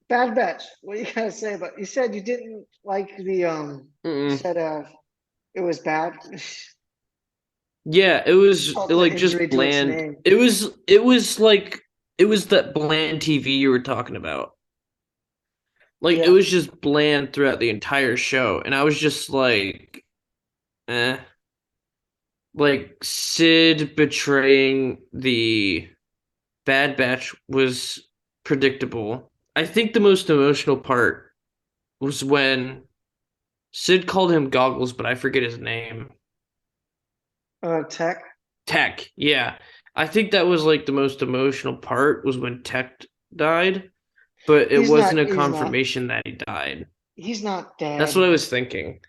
Bad Batch. What do you gotta say about? You said you didn't like the You Mm-mm. said it was bad. Yeah, it was Insult to like just injury to its bland. name. It was like it was that bland TV you were talking about. Like it Yeah, was just bland throughout the entire show, and I was just like, eh. Like Sid betraying the Bad Batch was predictable. I think the most emotional part was when Sid called him Goggles, but I forget his name. Tech. Tech, yeah. I think that was like the most emotional part was when Tech died, but it He's wasn't not. a He's not. confirmation that he died. He's not That's what dead. I was thinking.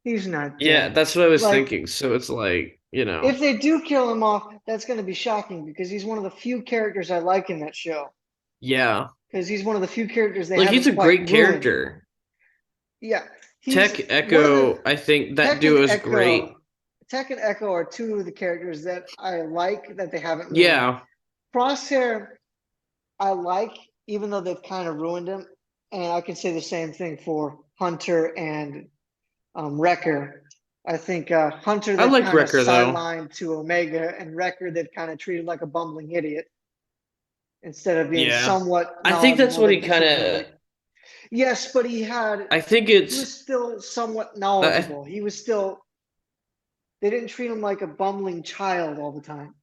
He's not Yeah, dead. that's what I was Like, thinking. So it's like, if they do kill him off, that's going to be shocking because he's one of the few characters I like in that show. yeah. Because he's one of the few characters they Like he's haven't a quite great ruined. character. Yeah, he's Tech one of the Echo, I think that Tech and duo is Echo. great. Tech and Echo are two of the characters that I like that they haven't ruined. Yeah. Crosshair, I like, even though they've kind of ruined him. And I can say the same thing for Hunter and Wrecker. I think Hunter I they've like kind of Wrecker though. sidelined to Omega, and Wrecker they've kind of treated like a bumbling idiot instead of being Yeah. somewhat I think that's knowledgeable. what he They've been kind treating him of like yes, but I think he it's was still somewhat I knowledgeable. He was still they didn't treat him like a bumbling child all the time,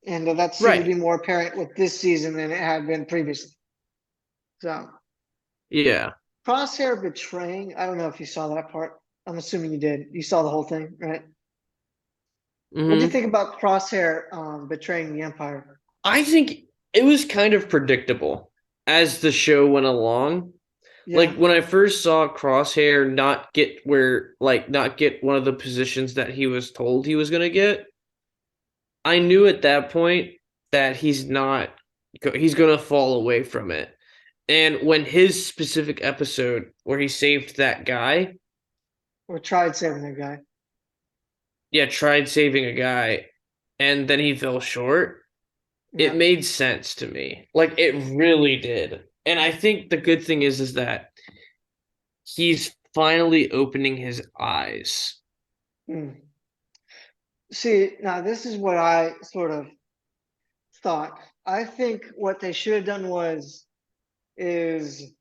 and that seemed to right. be more apparent with this season than it had been previously. So Yeah. Crosshair betraying. I don't know if you saw that part. I'm assuming you did. You saw the whole thing, right? What do you Hmm. think about Crosshair betraying the Empire? I think it was kind of predictable as the show went along. Yeah, Like when I first saw Crosshair not get one of the positions that he was told he was going to get, I knew at that point that he's going to fall away from it. And when his specific episode where he saved that guy, or tried saving that guy. yeah, tried saving a guy and then he fell short, it Yeah. made sense to me. Like it really did. And I think the good thing is that he's finally opening his eyes. Hmm. See, now this is what I sort of thought. I think what they should have done is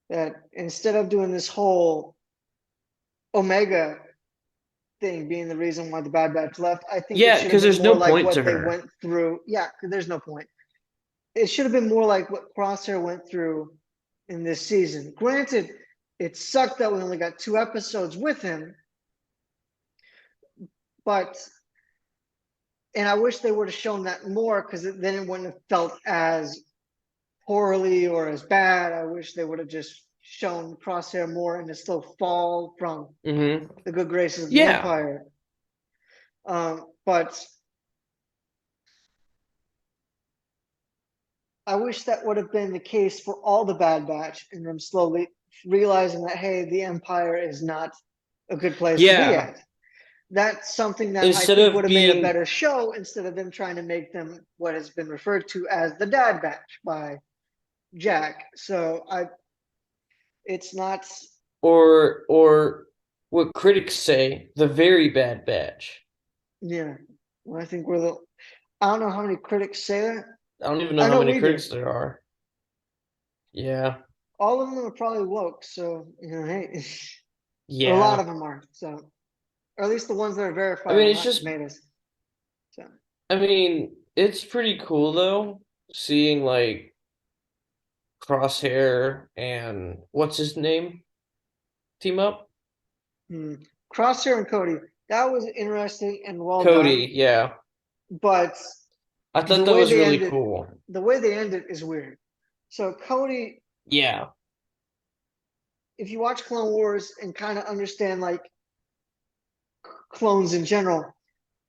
that instead of doing this whole Omega thing being the reason why the Bad Batch left, I think it Yeah, should have because been there's more no like point to what they her. went through. Yeah, there's no point. It should have been more like what Crosshair went through in this season. Granted, it sucked that we only got 2 episodes with him, but and I wish they would have shown that more because then it wouldn't have felt as poorly or as bad. I wish they would have just shown Crosshair more and to still fall from Hmm. the good graces of the Yeah. Empire. But I wish that would have been the case for all the Bad Batch, and them slowly realizing that hey, the Empire is not a good place to be Yeah. at. That's something that I Instead think would of have made a being better show instead of them trying to make them what has been referred to as the Dad Batch by Jack. So it's not. or what critics say, the very bad batch. Yeah, well, I think we're the. I don't know how many critics say that. I don't even know I how know many we do. critics there are. Yeah. All of them are probably woke, so hey, a lot Yeah. of them are. So, or at least the ones that are I verified mean on it's Rotten just Tomatoes. So, I mean, it's pretty cool though, seeing like Crosshair and what's his name team up? hmm. Crosshair and Cody, that was interesting and well done. Cody, yeah. But I the thought that way was they really ended, cool. the way they ended is weird. So Cody, Yeah. if you watch Clone Wars and kind of understand like clones in general,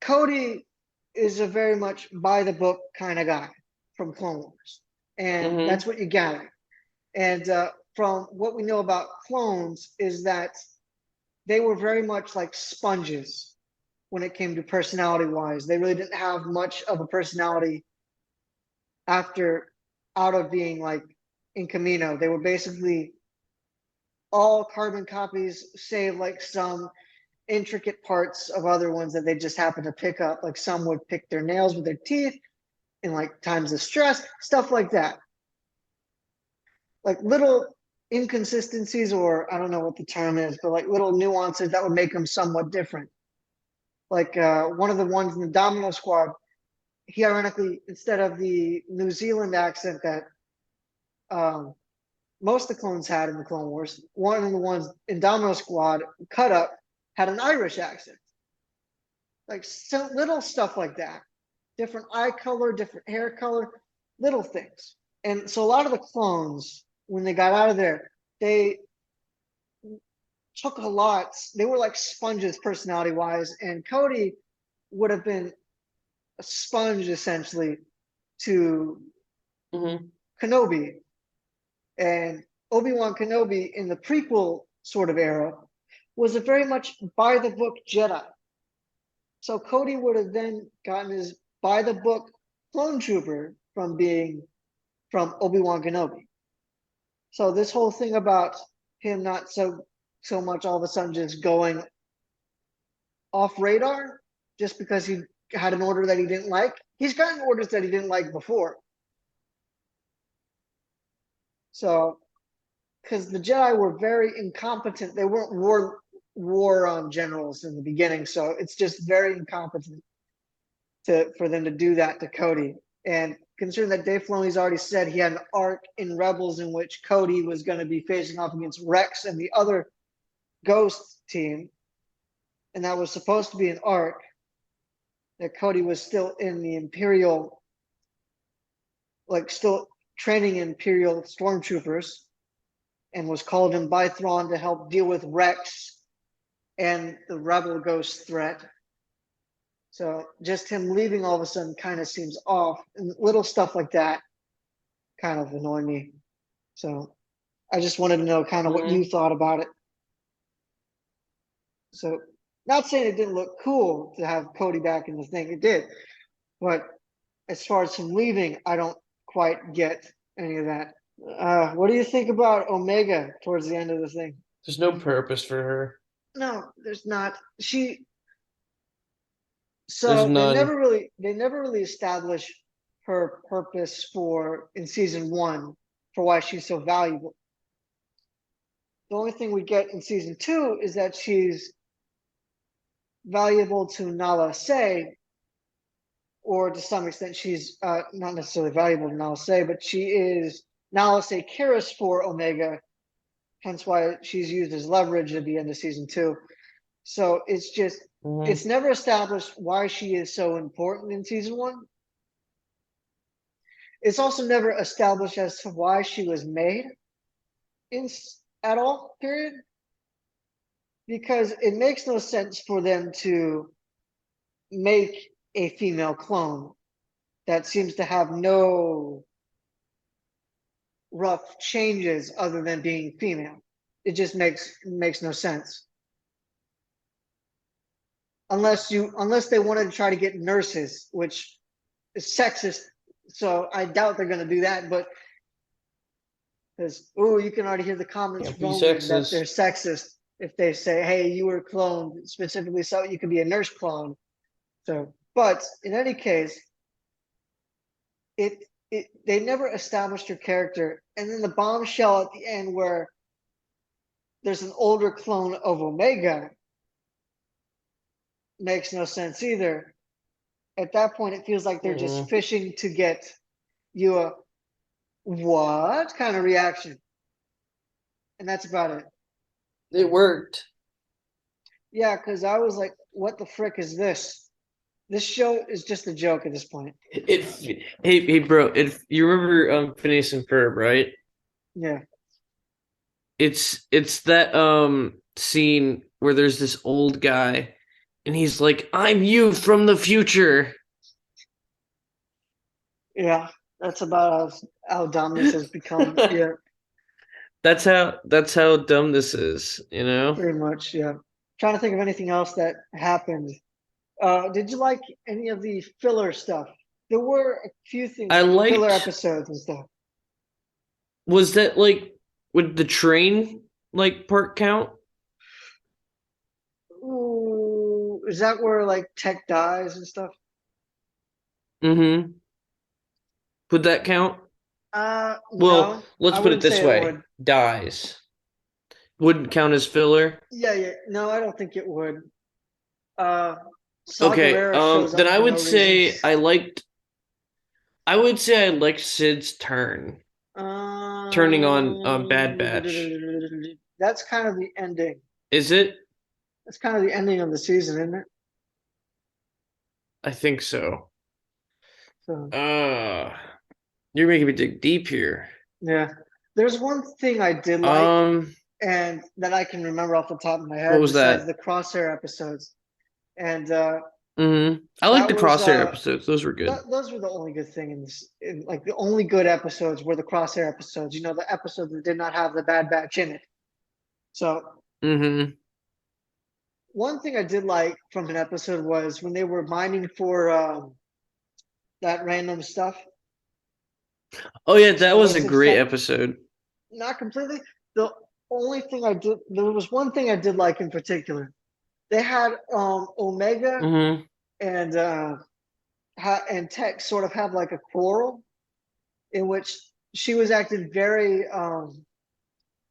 Cody is a very much by the book kind of guy from Clone Wars, and Mm-hmm. that's what you gather. And from what we know about clones is that they were very much like sponges when it came to personality wise. They really didn't have much of a personality after out of being like in Camino. They were basically all carbon copies, save like some intricate parts of other ones that they just happened to pick up. Like some would pick their nails with their teeth in like times of stress, stuff like that. Like little inconsistencies, or I don't know what the term is, but like little nuances that would make them somewhat different. Like one of the ones in the Domino Squad, he ironically, instead of the New Zealand accent that um, most of the clones had in the Clone Wars, one of the ones in Domino Squad, Cut Up, had an Irish accent. Like so little stuff like that. Different eye color, different hair color, little things. And so a lot of the clones, when they got out of there, they took a lot. They were like sponges personality wise. And Cody would have been a sponge essentially to Mm-hmm. Kenobi. And Obi-Wan Kenobi in the prequel sort of era was a very much by the book Jedi. So Cody would have then gotten his by the book clone trooper from being from Obi-Wan Kenobi. So this whole thing about him not so much all of a sudden just going off radar just because he had an order that he didn't like. He's gotten orders that he didn't like before. So because the Jedi were very incompetent. They weren't war generals in the beginning, so it's just very incompetent for them to do that to Cody. And considering that Dave Filoni's already said he had an arc in Rebels in which Cody was going to be facing off against Rex and the other Ghost team, and that was supposed to be an arc, that Cody was still in the Imperial, like still training Imperial stormtroopers, and was called in by Thrawn to help deal with Rex and the Rebel Ghost threat. So just him leaving all of a sudden kind of seems off, and little stuff like that kind of annoy me. So I just wanted to know kind of what you Mm-hmm. thought about it. So not saying it didn't look cool to have Cody back in the thing, it did. But as far as him leaving, I don't quite get any of that. What do you think about Omega towards the end of the thing? There's no purpose for her. No, there's not. She There's so none. they never really establish her purpose for in season one for why she's so valuable. The only thing we get in season two is that she's valuable to Nala Se, or to some extent she's not necessarily valuable to Nala Se, but she is Nala Se cares for Omega, hence why she's used as leverage at the end of season two. So it's just Mm-hmm. it's never established why she is so important in season one. It's also never established as to why she was made in at all, period, because it makes no sense for them to make a female clone that seems to have no rough changes other than being female. It just makes no sense. Unless they wanted to try to get nurses, which is sexist. So I doubt they're gonna do that, but because you can already hear the comments Can't be roaming that they're sexist. sexist if they say, "Hey, you were cloned specifically so you could be a nurse clone." So, but in any case, it they never established her character, and then the bombshell at the end where there's an older clone of Omega makes no sense either. At that point, it feels like they're just Mm-mm. fishing to get you a what kind of reaction, and that's about it. It worked. Yeah, because I was like, "What the frick is this?" This show is just a joke at this point. Hey bro, you remember Phineas and Ferb, right? Yeah. It's that scene where there's this old guy and he's like, "I'm you from the future." Yeah. That's about how dumb this has become. Yeah, That's how dumb this is, you know? pretty much. Yeah. Trying to think of anything else that happened. Did you like any of the filler stuff? There were a few things I like filler liked episodes and stuff. Was that like would the train like part count? Ooh, is that where like Tech dies and stuff? Mm-hmm. Would that count? Well, No, let's I put it wouldn't this say it way. would. Dies. Wouldn't count as filler. Yeah, yeah. No, I don't think it would. Uh, Saw Okay, Gerrera shows then up I for would no reason. say I liked Sid's turning on Bad Batch. That's kind of the ending. Is it? That's kind of the ending of the season, isn't it? I think so. So Uh you're making me dig deep here. yeah, there's one thing I did like, Um, and that I can remember off the top of my what head, was besides that? the Crosshair episodes, and I like that the was Crosshair episodes. Those were good. those were the only good thing like the only good episodes were the Crosshair episodes. You know, the episodes that did not have the Bad Batch in it. So Mm-hmm. one thing I did like from an episode was when they were mining for that random stuff, Oh yeah, that the was a wasted great fat. episode. Not completely. The only thing I did, there was one thing I did like in particular. They had Omega Mm-hmm. and and Tech sort of have like a quarrel in which she was acting very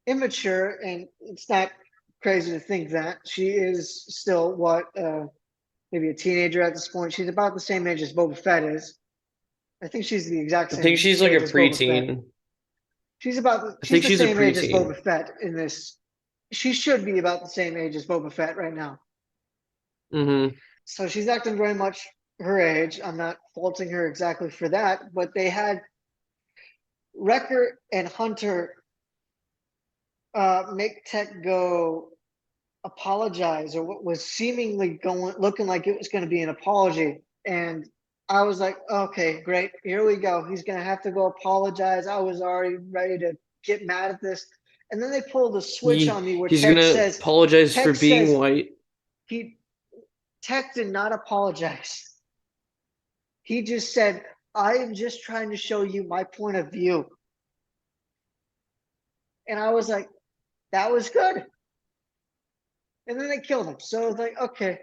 immature, and it's not crazy to think that she is still what maybe a teenager at this point. She's about the same age as Boba Fett is. I think she's the exact I think same she's like a age as Boba Fett. preteen. I She's think the she's a same age as preteen. Boba Fett in this. She should be about the same age as Boba Fett right now. Mm-hmm. So she's acting very much her age. I'm not faulting her exactly for that, but they had Wrecker and Hunter make Tech go apologize, or what was seemingly going looking like it was going to be an apology. And I was like, okay, great, here we go. He's going to have to go apologize. I was already ready to get mad at this. And then they pulled a switch on me where He's gonna apologize for Tech being says white. he Tech did not apologize. He just said, I am just trying to show you my point of view. And I was like, that was good. And then they killed him. So it's like, okay.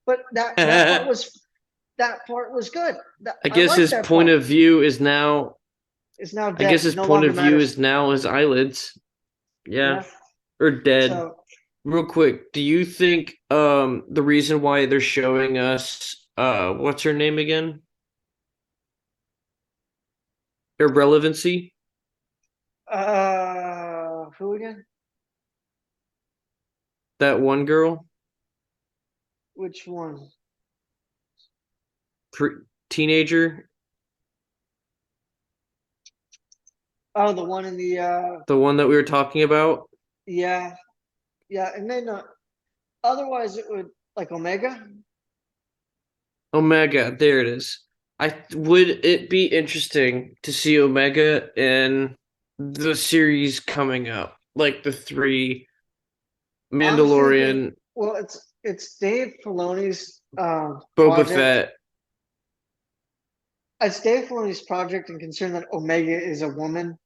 But I that part was good. I guess like his that point part. of view is now. It's now I guess dead. his No point longer of view matters. is now his eyelids. Yeah, Yeah. or dead. So Real quick, do you think the reason why they're showing us what's her name again? Irrelevancy? who again? That one girl? Which one? Teenager? Oh, the one in the The one that we were talking about? yeah, yeah, and then otherwise it would like Omega. Omega, there it is. I would it be interesting to see Omega in the series coming up, like the three I'm thinking, Mandalorian, well, it's Dave Filoni's Boba project. Fett. It's Dave Filoni's project, and considering that Omega is a woman,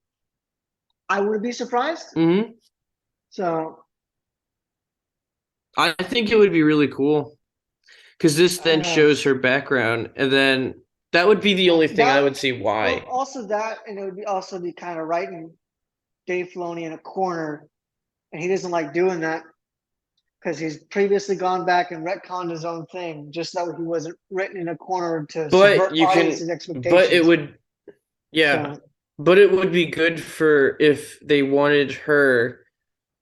I wouldn't be surprised. Hmm. So I think it would be really cool because this then uh, shows her background, and then that would be the only thing I that, would see well, why. also that, and it would be also be kind of writing Dave Filoni in a corner, and he doesn't like doing that because he's previously gone back and retconned his own thing, just so he wasn't written in a corner to But subvert you can, audiences' but it expectations. would, yeah, So but it would be good for if they wanted her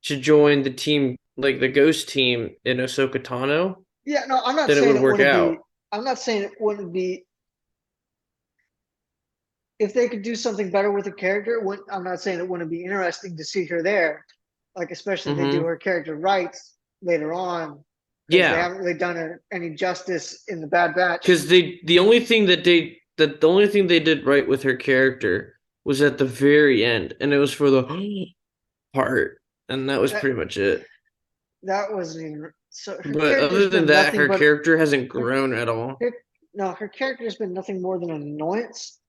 to join the team, like the Ghost team in Ahsoka Tano, yeah, no, I'm not then it saying would it work wouldn't be. out. I'm not saying it wouldn't be if they could do something better with the character. I'm not saying it wouldn't be interesting to see her there, like especially if they do Hmm. her character right later on, because they Yeah, haven't really done her any justice in the Bad Batch. because the only thing they did right with her character was at the very end, and it was for the part, and that was That pretty much it. that wasn't even so. Her But character's other than been that, nothing her but character hasn't her, grown at all. her no, her character's been nothing more than an annoyance,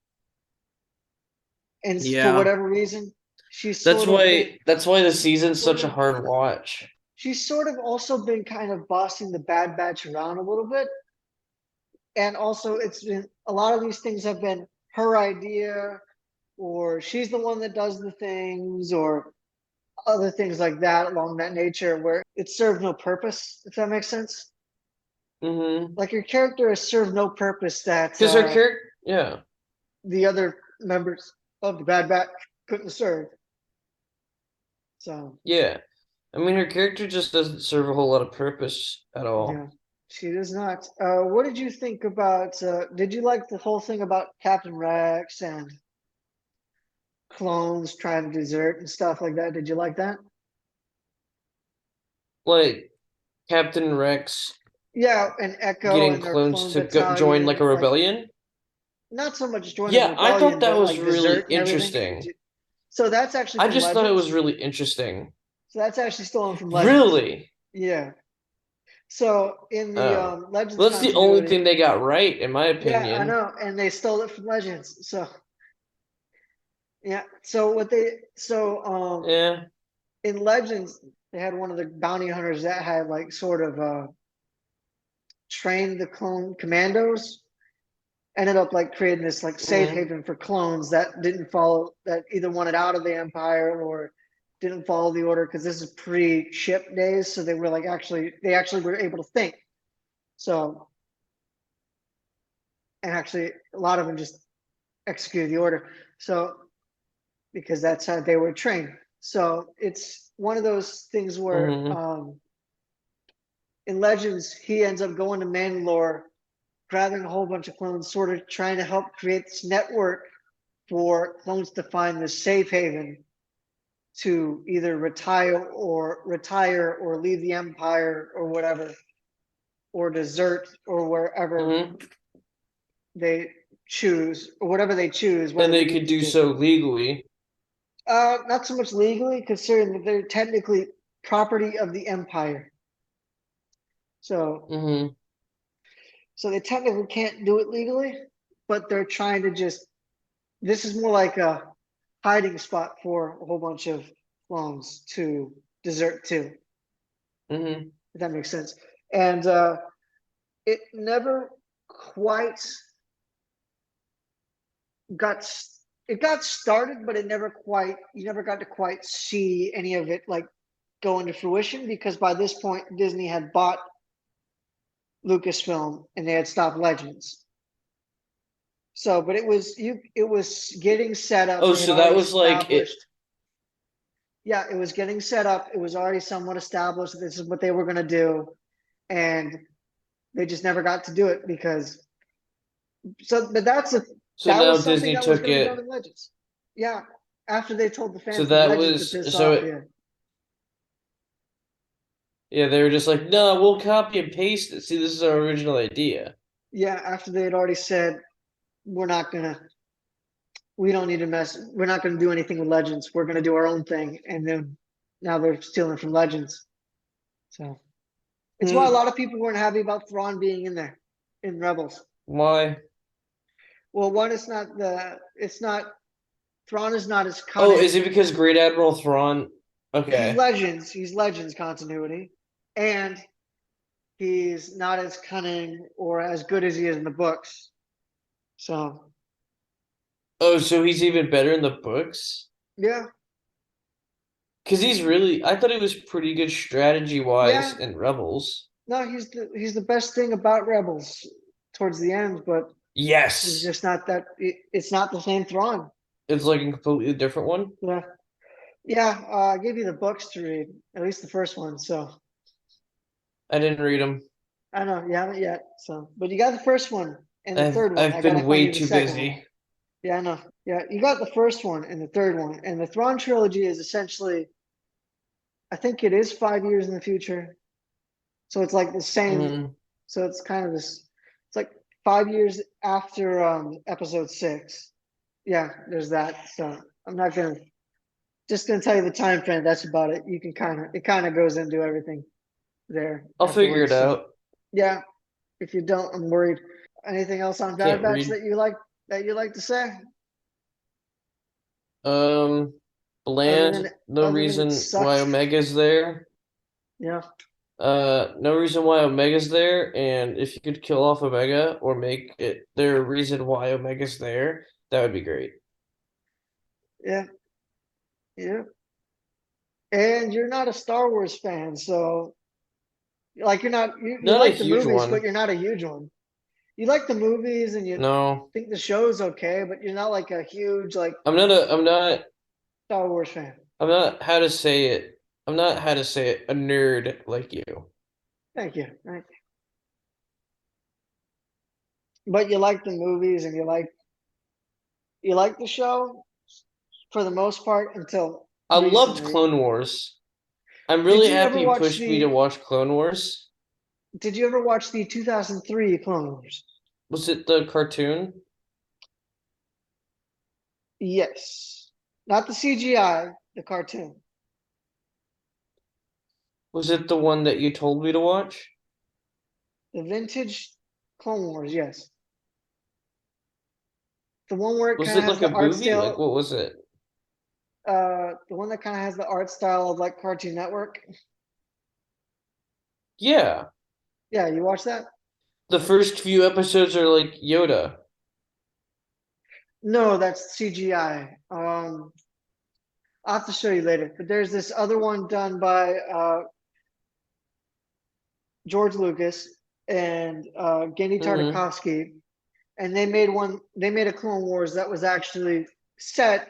and for Yeah, whatever reason, she's That's sort of been why that's why the season's sort such a of hard watch. she's sort of also been kind of bossing the Bad Batch around a little bit. And also it's been a lot of these things have been her idea, or she's the one that does the things, or other things like that along that nature where it served no purpose, if that makes sense. Mm-hmm. Like your character has served no purpose that Because her character, yeah, the other members of the Bad Batch couldn't serve. So yeah. I mean, her character just doesn't serve a whole lot of purpose at yeah, all. she does not. What did you think about? Did you like the whole thing about Captain Rex and clones trying to desert and stuff like that? Did you like that? Like Captain Rex Yeah, and Echo getting and their clones clone to join like battalion, a like rebellion. not so much join a Yeah, I thought rebellion, that but was like really desert and everything. interesting. So that's actually I from just thought it was Legends. really interesting. So that's actually stolen from Legends. Really? Yeah. So in the Oh. Legends Well, that's the only continuity, thing they got right, in my yeah, I opinion. know, and they stole it from Legends. So yeah. So what they Yeah. in Legends they had one of the bounty hunters that had like sort of trained the clone commandos. Ended up like creating this like safe Mm-hmm. haven for clones that didn't follow, that either wanted out of the Empire or didn't follow the order, because this is pre-ship days, so they were like they actually were able to think. So and actually a lot of them just executed the order. So because that's how they were trained. So it's one of those things where Mm-hmm. in Legends he ends up going to Mandalore, grabbing a whole bunch of clones, sort of trying to help create this network for clones to find the safe haven to either retire or leave the Empire or whatever, or desert or wherever Mm-hmm. they choose, or whatever they choose, And whether they they need could to do do. so legally. Not so much legally, considering that they're technically property of the Empire. So, Mm-hmm. so they technically can't do it legally, but they're trying to just. This is more like a hiding spot for a whole bunch of clones to desert to, Mm-hmm. if that makes sense. And it never quite got it got started, but it never quite, you never got to quite see any of it like go into fruition, because by this point Disney had bought Lucasfilm and they had stopped Legends. So, but it was getting set up. Oh, They had so that already was like it. established. Yeah, it was getting set up. It was already somewhat established. This is what they were going to do, and they just never got to do it because. So, but So that now was something Disney that was took going to be done it. in Legends. Yeah, after they told the So fans from that Legends to was piss so off. it. Yeah, Yeah, they were just like, no, we'll copy and paste it. See, this is our original idea. yeah. After they had already said we're not gonna, we don't need to mess. We're not going to do anything with Legends. We're going to do our own thing, and then now they're stealing from Legends. So it's why a Hmm. lot of people weren't happy about Thrawn being in there in Rebels. Why? Well, one, it's not Thrawn is not as Oh, is cunning. it because Great Admiral Thrawn? He's Okay. Legends. He's Legends continuity, and he's not as cunning or as good as he is in the books. So Oh, so he's even better in the books? yeah, Because he's really, I thought he was pretty good strategy wise yeah. in Rebels. No, he's the best thing about Rebels towards the end, but he's Yes. just not that. It's not the same Thrawn. It's like a completely different one. Yeah, yeah. I gave you the books to read, at least the first one. So I didn't read them. I don't know you haven't yet. So, but you got the first one and the I've third one. I've I gotta been find way you the too second one. busy. Yeah, I know. Yeah, you got the first one and the third one, and the Thrawn trilogy is essentially, I think it is 5 years in the future. So it's like the same. Mm. So it's kind of this. It's like 5 years after episode 6. Yeah, there's that. So I'm not gonna just gonna tell you the time frame. That's about it. You can it kind of goes into everything there I'll figure it afterwards. So out. yeah, if you don't, I'm worried. Anything else on Bad Can't Batch read. that you like to say? Um, Other Bland. than No other than it reason why sucked. Omega's there. Yeah, No reason why Omega's there, and if you could kill off Omega or make it there a reason why Omega's there, that would be great. yeah, yeah. And you're not a Star Wars fan, so like you Not a like the huge movies, but one. you're not a huge one. You like the movies and you No. think the show's okay, but you're not like a huge like Star Wars fan. I'm not how to say it. I'm not how to say it, a nerd like you. Thank you. Thank you. But you like the movies and you like the show for the most part until I loved recently. Clone Wars. I'm Did really you ever happy you watch pushed me to the watch Clone Wars. did you ever watch the 2003 Clone Wars? Was it the cartoon? Yes. Not the CGI, the cartoon. Was it the one that you told me to watch? The vintage Clone Wars, yes. The one where it Was kind of it has like a the art movie? Like style, what was it? the one that kind of has the art style of like Cartoon Network. Yeah. Yeah, you watch that? The first few episodes are like Yoda. No, that's CGI. I'll have to show you later. But there's this other one done by George Lucas and Gendy Mm-hmm. Tartakovsky, and they made a Clone Wars that was actually set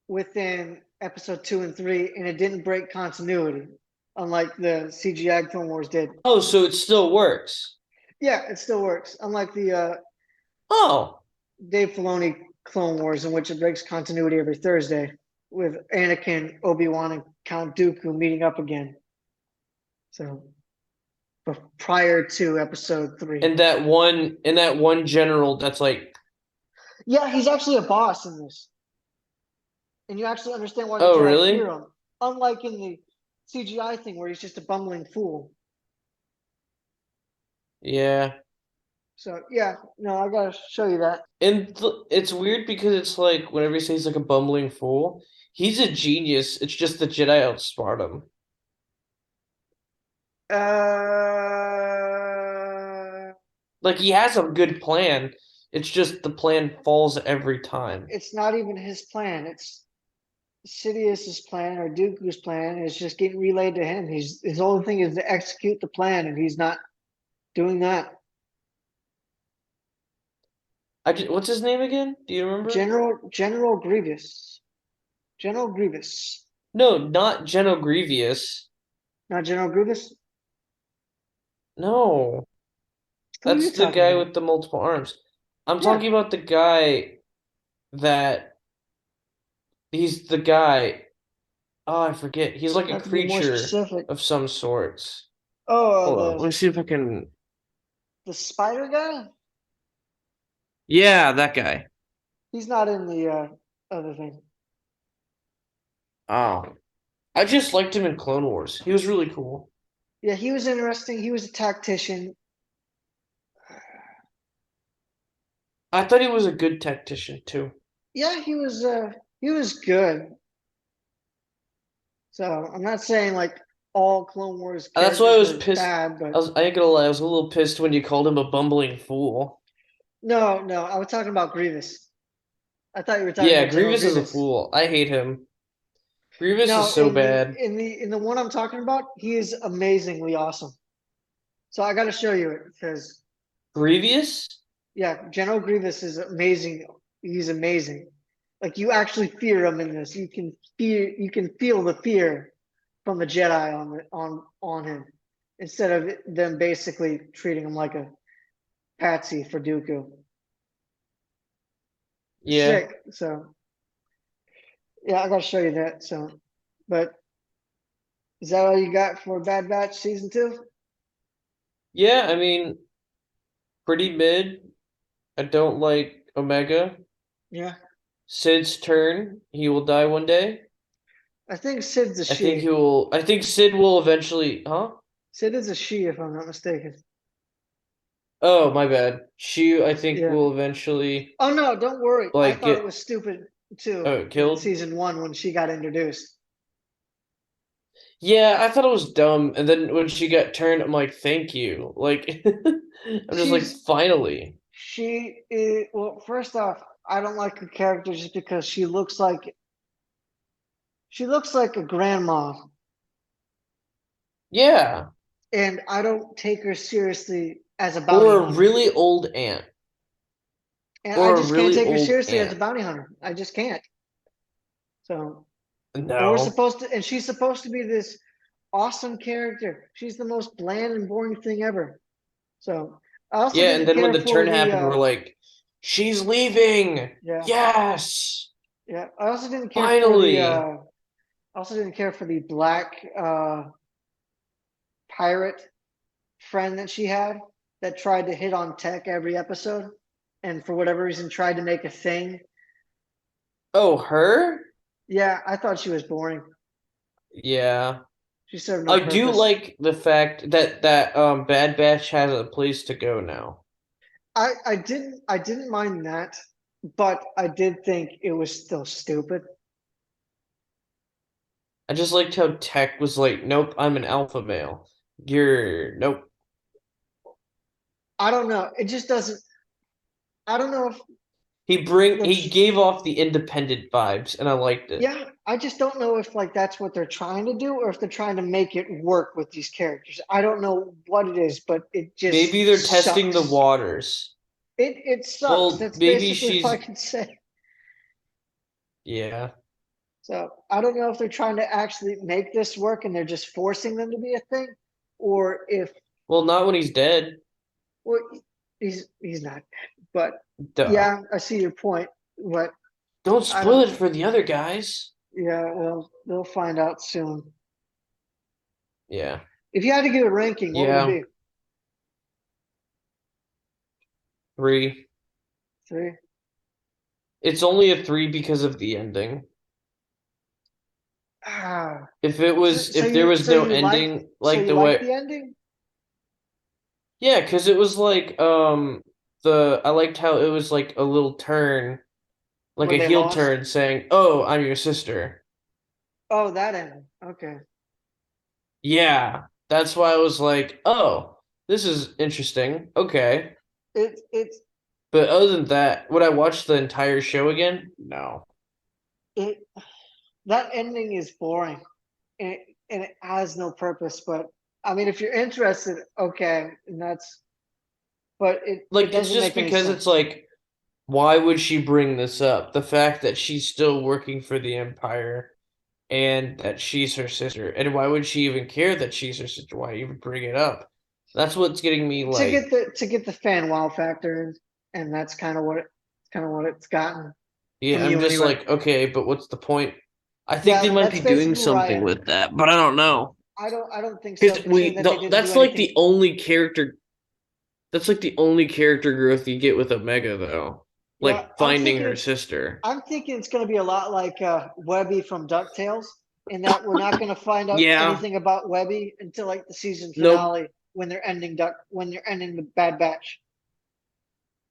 within episode 2 and 3, and it didn't break continuity, unlike the CGI Clone Wars did. Oh, so it still works. Yeah, it still works, unlike the Oh. Dave Filoni Clone Wars, in which it breaks continuity every Thursday with Anakin, Obi-Wan, and Count Dooku meeting up again. So, but prior to episode 3. And that one general that's like, Yeah, he's actually a boss in this. And you actually understand why the oh Jedi fear really? him. Unlike in the CGI thing where he's just a bumbling fool. Yeah. So yeah, no, I gotta show you that. And it's weird because it's like whenever he says like a bumbling fool, he's a genius. It's just the Jedi outsmart him. Uh, Like he has a good plan. It's just the plan falls every time. it's not even his plan. It's Sidious's plan or Dooku's plan is just getting relayed to him. His whole thing is to execute the plan, and he's not doing that. What's his name again? Do you remember? General Grievous. General Grievous. No, not General Grievous. Not General Grievous. No, Who are you that's the talking guy about? with the multiple arms. I'm Yeah, talking about the guy that he's the guy. Oh, I forget. He's like you a have to be more creature specific. of some sorts. Oh, Hold on, let me see if I can. the spider guy. Yeah, that guy. He's not in the other thing. Oh, I just liked him in Clone Wars. He was really cool. Yeah, he was interesting. He was a tactician. I thought he was a good tactician too. Yeah, he was good. So I'm not saying like all Clone Wars That's why I characters was are pissed. bad, but I ain't gonna lie, I was a little pissed when you called him a bumbling fool. no, I was talking about Grievous. I thought you were talking Yeah, about General Grievous is a Grievous. fool. I hate him. Grievous is No, so bad. in the one I'm talking about, he is amazingly awesome. So I got to show you it because Grievous? yeah, General Grievous is amazing. He's amazing. Like you actually fear him in this. You can feel the fear from the Jedi on him instead of them basically treating him like a patsy for Dooku. Yeah. Sick. So yeah, I gotta show you that. So, but is that all you got for Bad Batch season 2? Yeah, I mean, pretty mid. I don't like Omega. Yeah, Sid's turn. He will die one day. I think Sid's a I think he she. will. I think Sid will eventually. Huh? Sid is a she, if I'm not mistaken. Oh, my bad. She, I think, Yeah. will eventually Oh no, don't worry. I like thought it get. was stupid too Oh, in killed? season one when she got introduced. Yeah, I thought it was dumb. And then when she got turned, I'm like, thank you. Like, I'm just like, She's finally. she is well. First off, I don't like her character just because she looks like a grandma, Yeah. and I don't take her seriously as a bounty Or a hunter. really old aunt. And I Or a just can't really take her old seriously as a aunt. bounty hunter. I just can't. So, and we're No. supposed to, and she's supposed to be this awesome character. She's the most bland and boring thing ever. So, I also Yeah, and didn't then when care the for turn the, happened, we're like, she's leaving. yeah, Yes. yeah. I also didn't care for the, Finally. I also didn't care for the black pirate friend that she had that tried to hit on Tech every episode, and for whatever reason tried to make a thing. Oh, her? Yeah, I thought she was boring. Yeah. She served no I do purpose. like the fact that Bad Batch has a place to go now. I didn't mind that, but I did think it was still stupid. I just liked how Tech was like, nope, I'm an alpha male. You're nope. I don't know. It just doesn't. I don't know if they're. He gave off the independent vibes, and I liked it. Yeah, I just don't know if like that's what they're trying to do, or if they're trying to make it work with these characters. I don't know what it is, but it Maybe just they're testing the sucks. waters. It sucks. Well, That's maybe basically all I she's can say. yeah. So I don't know if they're trying to actually make this work and they're just forcing them to be a thing, or if Well, not when he's dead. well he's not. But Duh. yeah, I see your point. But Don't I spoil don't. it for the other guys. Yeah, well, they'll find out soon. Yeah. If you had to give a ranking, what would it Yeah. be? 3. Three. It's only a 3 because of the ending. Ah, If so if there you was no ending like the like way the ending yeah, because it was like the I liked how it was like a little turn, like when a they heel lost? turn saying, "Oh, I'm your sister." Oh, that ending. Okay. Yeah, that's why I was like, "Oh, this is interesting." Okay. It's But other than that, would I watch the entire show again? No. it that ending is boring, and it has no purpose. But I mean, if you're interested, okay, and that's. But it Like it's doesn't just make any because it's sense. like why would she bring this up? The fact that she's still working for the Empire and that she's her sister. And why would she even care that she's her sister? Why even bring it up? That's what's getting me like, To get the fan wow factor, and that's kind of what it's gotten from yeah, I'm you just anyway. like, okay, but what's the point? I think they Yeah, might that's be doing basically where I something am. with that, but I don't know. I don't think so, Because considering that they didn't do that's like anything. the only character that's like the only character growth you get with Omega though. Yeah, Like finding her sister. I'm thinking it's going to be a lot like Webby from DuckTales, in that we're not going to find out Yeah. anything about Webby until like the season Nope. finale when they're ending the Bad Batch.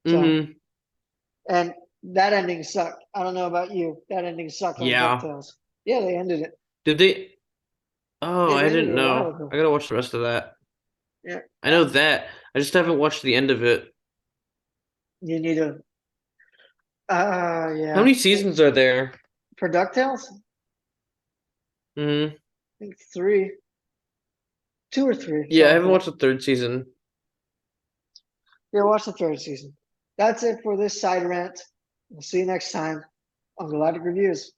So, Mm-hmm. and that ending sucked. I don't know about you. That ending sucked on Yeah. DuckTales. Yeah, they ended it. Did they Oh, Yeah, I they ended didn't it a while know. I ago. gotta watch the rest of that. Yeah, I know that. I just haven't watched the end of it. you need to. How Yeah. many seasons are there? For DuckTales, I Hmm. think three, two or three, Yeah, I something haven't like that. watched the third season. Yeah, watch the third season. That's it for this side rant. We'll see you next time on Galactic Reviews.